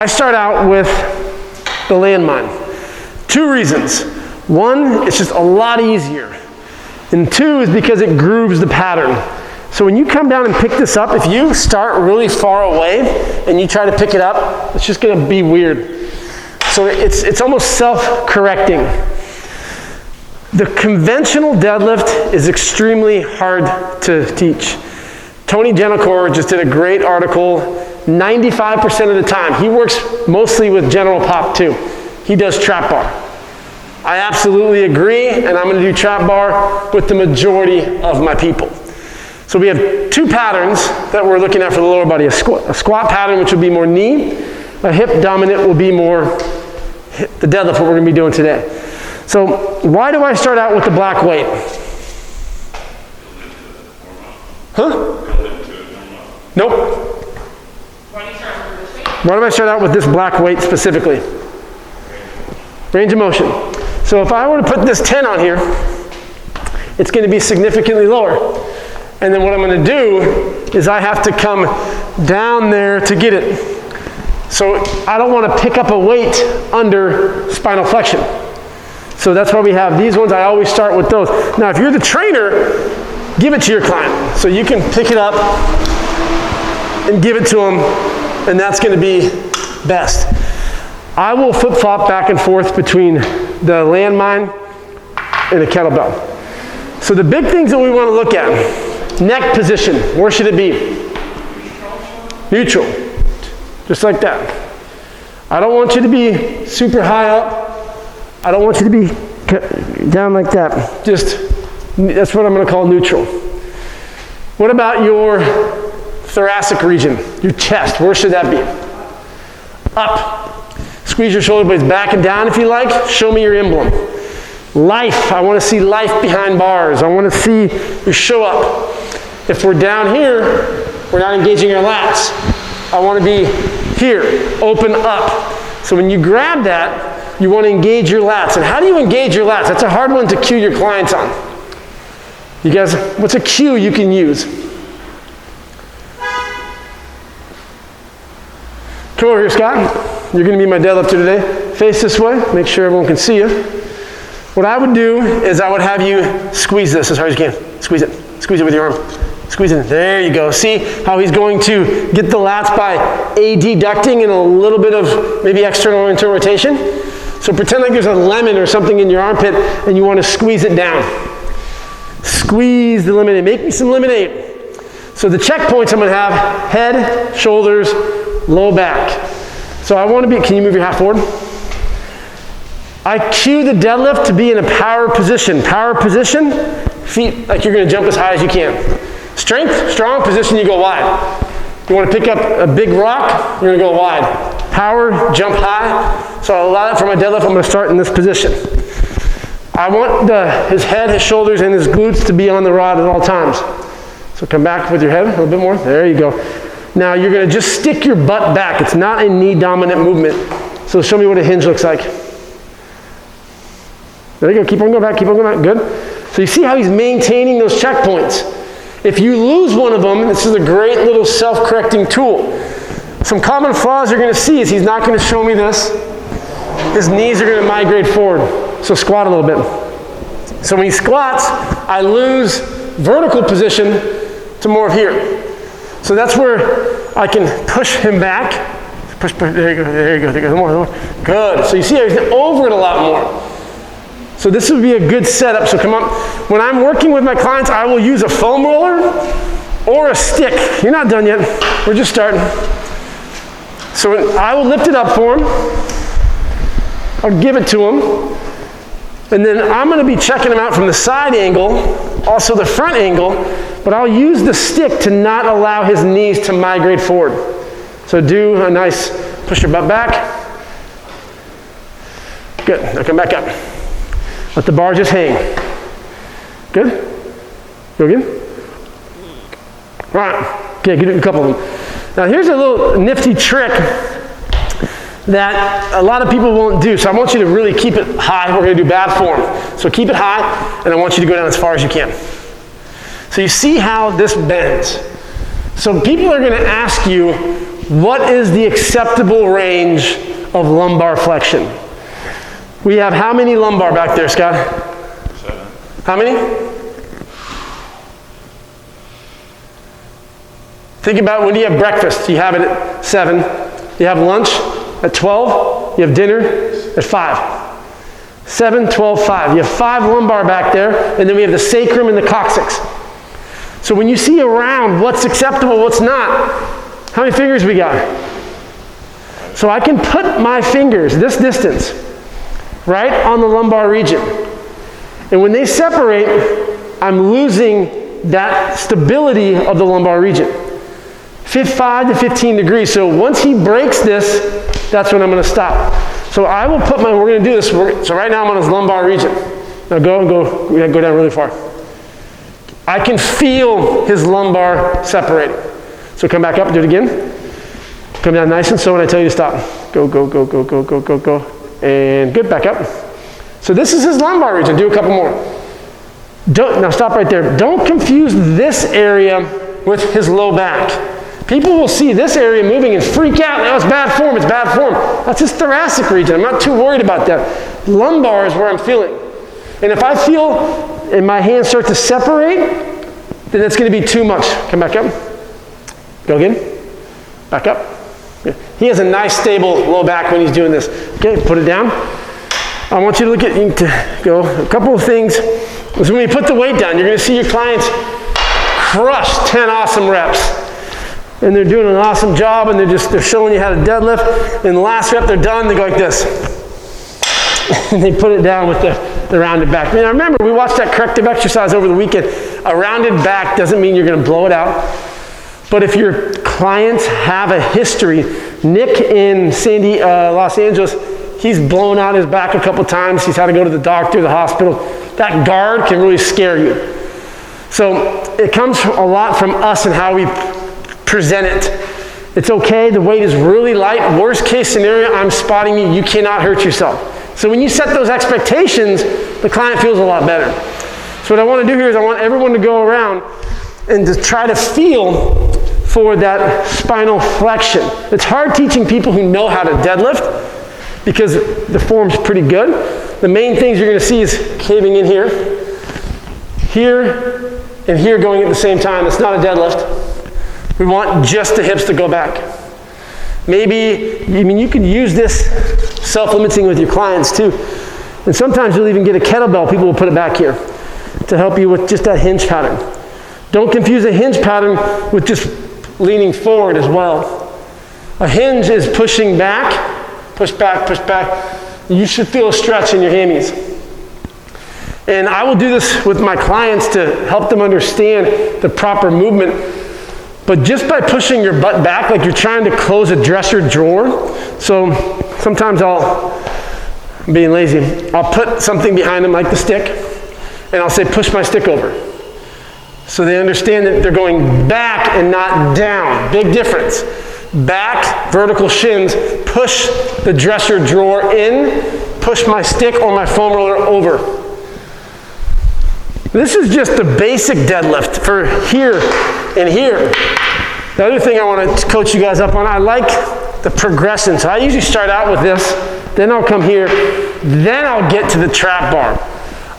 I start out with the landmine. 2 reasons. 1, it's just a lot easier. And 2 is because it grooves the pattern. So when you come down and pick this up, if you start really far away and you try to pick it up, it's just gonna be weird. So it's almost self-correcting. The conventional deadlift is extremely hard to teach. Tony Gentilcore just did a great article. 95% of the time, he works mostly with general pop too. He does trap bar. I absolutely agree, and I'm going to do trap bar with the majority of my people. So we have 2 patterns that we're looking at for the lower body. A squat pattern, which will be more knee. A hip dominant will be more the deadlift, what we're going to be doing today. So why do I start out with the black weight? Huh? Nope. Why do I start out with this black weight specifically? Range of motion. So if I were to put this 10 on here, it's going to be significantly lower. And then what I'm going to do is I have to come down there to get it. So I don't want to pick up a weight under spinal flexion. So that's why we have these ones. I always start with those. Now if you're the trainer, give it to your client. So you can pick it up and give it to them, and that's going to be best. I will flip-flop back and forth between the landmine and the kettlebell. So the big things that we want to look at, neck position, where should it be? Neutral, just like that. I don't want you to be super high up. I don't want you to be down like that. Just, that's what I'm going to call neutral. What about your thoracic region, your chest, where should that be? Up. Squeeze your shoulder blades back and down if you like. Show me your emblem. Life, I want to see life behind bars. I want to see your show up. If we're down here, we're not engaging our lats. I want to be here, open up. So when you grab that, you want to engage your lats. And how do you engage your lats? That's a hard one to cue your clients on. You guys, what's a cue you can use? Come over here, Scott. You're going to be my deadlifter today. Face this way. Make sure everyone can see you. What I would do is I would have you squeeze this as hard as you can. Squeeze it. Squeeze it with your arm. Squeeze it. There you go. See how he's going to get the lats by adducting and a little bit of maybe external or internal rotation. So pretend like there's a lemon or something in your armpit and you want to squeeze it down. Squeeze the lemonade. Make me some lemonade. So the checkpoints I'm going to have head, shoulders, low back. So I want to be, can you move your half forward? I cue the deadlift to be in a power position. Power position, feet like you're going to jump as high as you can. Strength, strong position, you go wide. You want to pick up a big rock, you're going to go wide. Power, jump high. So I'll allow that for my deadlift. I'm going to start in this position. I want his head, his shoulders, and his glutes to be on the rod at all times. So come back with your head a little bit more. There you go. Now you're going to just stick your butt back. It's not a knee dominant movement. So show me what a hinge looks like. There you go. Keep on going back. Keep on going back. Good. So you see how he's maintaining those checkpoints. If you lose one of them, this is a great little self-correcting tool. Some common flaws you're going to see is he's not going to show me this. His knees are going to migrate forward. So squat a little bit. So when he squats, I lose vertical position to more of here. So that's where I can push him back. Push, there you go, there you go, there you go, more. Good. So you see he's over it a lot more. So this would be a good setup. So come on. When I'm working with my clients, I will use a foam roller or a stick. You're not done yet. We're just starting. So I will lift it up for him. I'll give it to him. And then I'm going to be checking him out from the side angle, also the front angle, but I'll use the stick to not allow his knees to migrate forward. So do a nice push your butt back. Good. Now come back up. Let the bar just hang. Good? Go again? Right. Okay, do a couple of them. Now here's a little nifty trick that a lot of people won't do. So I want you to really keep it high. We're going to do bad form. So keep it high, and I want you to go down as far as you can. So you see how this bends. So people are going to ask you, what is the acceptable range of lumbar flexion? We have how many lumbar back there, Scott? 7. How many? Think about when do you have breakfast? You have it at 7. You have lunch at 12. You have dinner at 5. 7, 12, 5. You have 5 lumbar back there, and then we have the sacrum and the coccyx. So when you see around what's acceptable, what's not, how many fingers we got? So I can put my fingers this distance right on the lumbar region. And when they separate, I'm losing that stability of the lumbar region. 5 to 15 degrees. So once he breaks this, that's when I'm going to stop. So I will put we're going to do this. So right now I'm on his lumbar region. Now go down really far. I can feel his lumbar separating. So come back up and do it again. Come down nice and slow when I tell you to stop. Go, go, go, go, go, go, go, go. And good, back up. So this is his lumbar region. Do a couple more. Now stop right there. Don't confuse this area with his low back. People will see this area moving and freak out. Now it's bad form, it's bad form. That's his thoracic region. I'm not too worried about that. Lumbar is where I'm feeling. And if I feel and my hands start to separate, then it's going to be too much. Come back up. Go again. Back up. He has a nice stable low back when he's doing this. Okay, put it down. I want you to look at, go, a couple of things. So when you put the weight down, you're going to see your clients crush 10 awesome reps. And they're doing an awesome job, and they're showing you how to deadlift. And the last rep, they're done, they go like this. And they put it down with the rounded back. I mean, I remember we watched that corrective exercise over the weekend. A rounded back doesn't mean you're going to blow it out. But if your clients have a history, Nick in Los Angeles, he's blown out his back a couple times. He's had to go to the doctor, the hospital. That guard can really scare you. So it comes a lot from us and how we present it. It's okay, the weight is really light. Worst case scenario, I'm spotting you. You cannot hurt yourself. So when you set those expectations, the client feels a lot better. So what I want to do here is I want everyone to go around and to try to feel for that spinal flexion. It's hard teaching people who know how to deadlift because the form's pretty good. The main things you're going to see is caving in here, and here going at the same time. It's not a deadlift. We want just the hips to go back. Maybe, you can use this self-limiting with your clients too. And sometimes you'll even get a kettlebell, people will put it back here to help you with just that hinge pattern. Don't confuse a hinge pattern with just leaning forward as well. A hinge is pushing back, push back, push back. You should feel a stretch in your hammies. And I will do this with my clients to help them understand the proper movement. But just by pushing your butt back, like you're trying to close a dresser drawer. So sometimes I'm being lazy, I'll put something behind them like the stick, and I'll say, push my stick over. So they understand that they're going back and not down. Big difference. Back, vertical shins, push the dresser drawer in, push my stick or my foam roller over. This is just the basic deadlift for here and here. The other thing I want to coach you guys up on, I like the progression. So I usually start out with this, then I'll come here, then I'll get to the trap bar.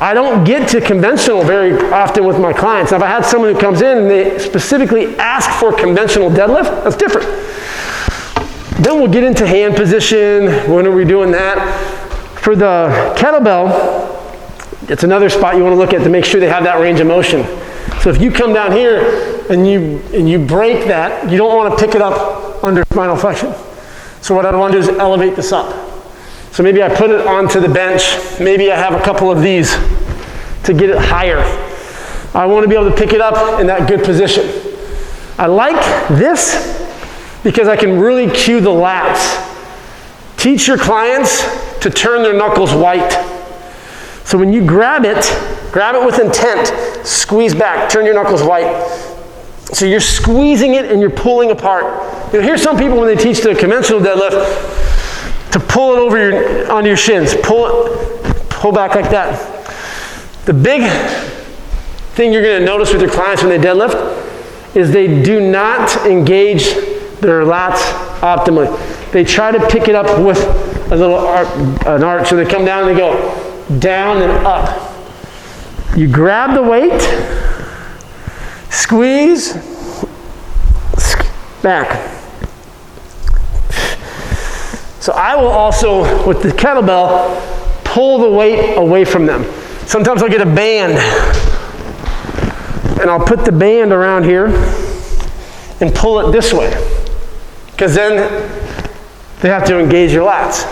I don't get to conventional very often with my clients. Now, if I had someone who comes in and they specifically ask for conventional deadlift, that's different. Then we'll get into hand position. When are we doing that? For the kettlebell, it's another spot you want to look at to make sure they have that range of motion. So if you come down here and you break that, you don't want to pick it up under spinal flexion. So what I want to do is elevate this up. So maybe I put it onto the bench. Maybe I have a couple of these to get it higher. I want to be able to pick it up in that good position. I like this because I can really cue the lats. Teach your clients to turn their knuckles white. So when you grab it with intent, squeeze back, turn your knuckles white. So you're squeezing it and you're pulling apart. You'll hear some people when they teach the conventional deadlift to pull it over onto your shins. Pull back like that. The big thing you're going to notice with your clients when they deadlift is they do not engage their lats optimally. They try to pick it up with a little an arch, so they come down and they go down and up. You grab the weight, squeeze, back. So I will also, with the kettlebell, pull the weight away from them. Sometimes I'll get a band, and I'll put the band around here and pull it this way, because then they have to engage your lats.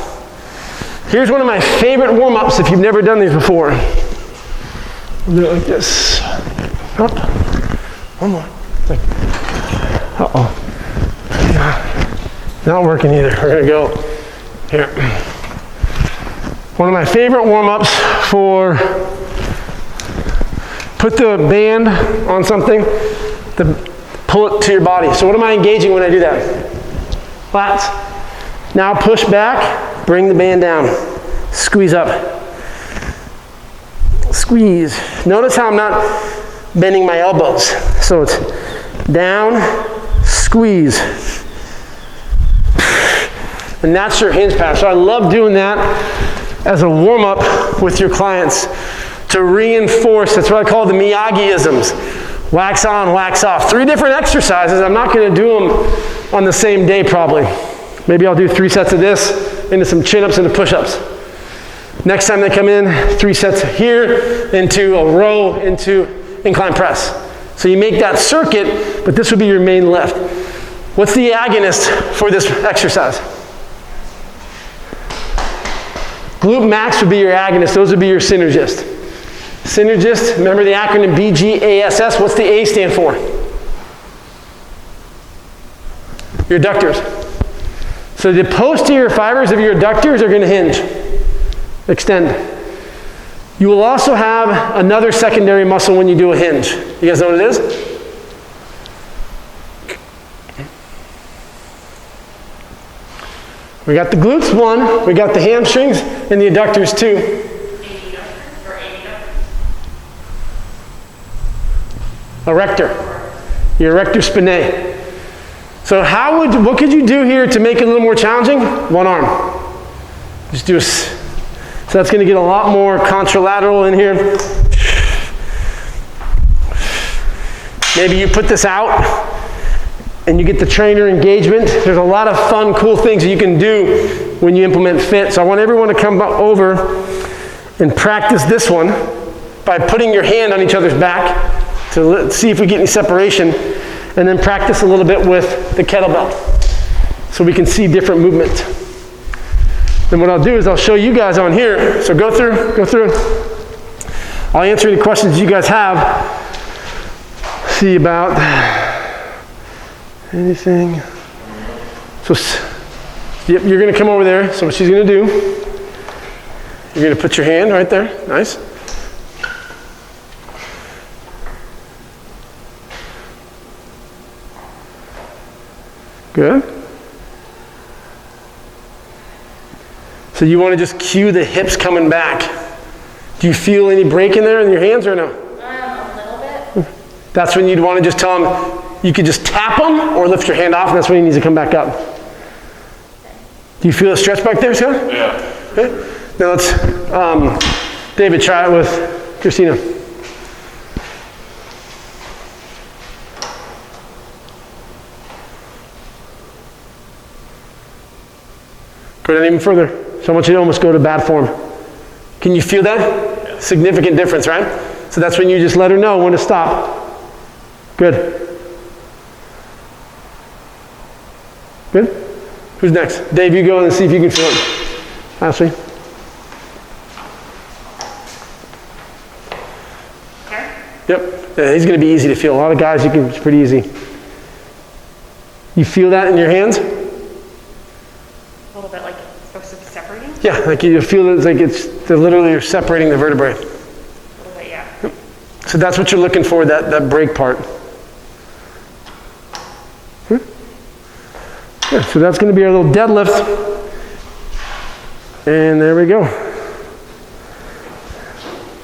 Here's one of my favorite warm-ups if you've never done these before. Do it like this. Up. One more. Uh-oh. Not working either. We're gonna go here. One of my favorite warm-ups for put the band on something, pull it to your body. So what am I engaging when I do that? Lats. Now push back, bring the band down. Squeeze up. Squeeze. Notice how I'm not bending my elbows. So it's down, squeeze. And that's your hinge pattern. So I love doing that as a warm-up with your clients to reinforce. That's what I call the Miyagi-isms. Wax on, wax off. 3 different exercises. I'm not going to do them on the same day probably. Maybe I'll do 3 sets of this into some chin-ups and push-ups. Next time they come in, 3 sets here into a row into incline press. So you make that circuit, but this would be your main lift. What's the agonist for this exercise? Glute max would be your agonist. Those would be your synergist. Synergist, remember the acronym BGASS. What's the A stand for? Your adductors. So the posterior fibers of your adductors are going to hinge, extend. You will also have another secondary muscle when you do a hinge. You guys know what it is? We got the glutes, 1. We got the hamstrings and the adductors, 2. Erector. Your erector spinae. So what could you do here to make it a little more challenging? 1 arm. Just do so that's going to get a lot more contralateral in here. Maybe you put this out and you get the trainer engagement. There's a lot of fun, cool things that you can do when you implement fit. So I want everyone to come over and practice this one by putting your hand on each other's back to see if we get any separation, and then practice a little bit with the kettlebell so we can see different movement. Then what I'll do is I'll show you guys on here. So go through. I'll answer any questions you guys have. See about anything. So yep, you're going to come over there. So what she's going to do, you're going to put your hand right there. Nice. Good. So you want to just cue the hips coming back. Do you feel any break in there in your hands or no? A little bit. That's when you'd want to just tell them, you could just tap them or lift your hand off, and that's when he needs to come back up. Do you feel a stretch back there, Scott? Yeah. Okay. Now let's, David, try it with Christina. Go down even further. So I want you to almost go to bad form. Can you feel that? Yeah. Significant difference, right? So that's when you just let her know when to stop. Good. Good? Who's next? Dave, you go and see if you can feel it. Ashley. Here? Yep. Yeah, he's going to be easy to feel. A lot of guys, it's pretty easy. You feel that in your hands? A little bit like it's supposed to be separating? Yeah, like you feel it's like they're literally separating the vertebrae. A little bit, yeah. Yep. So that's what you're looking for, that break part. Yeah, so that's going to be our little deadlift. And there we go.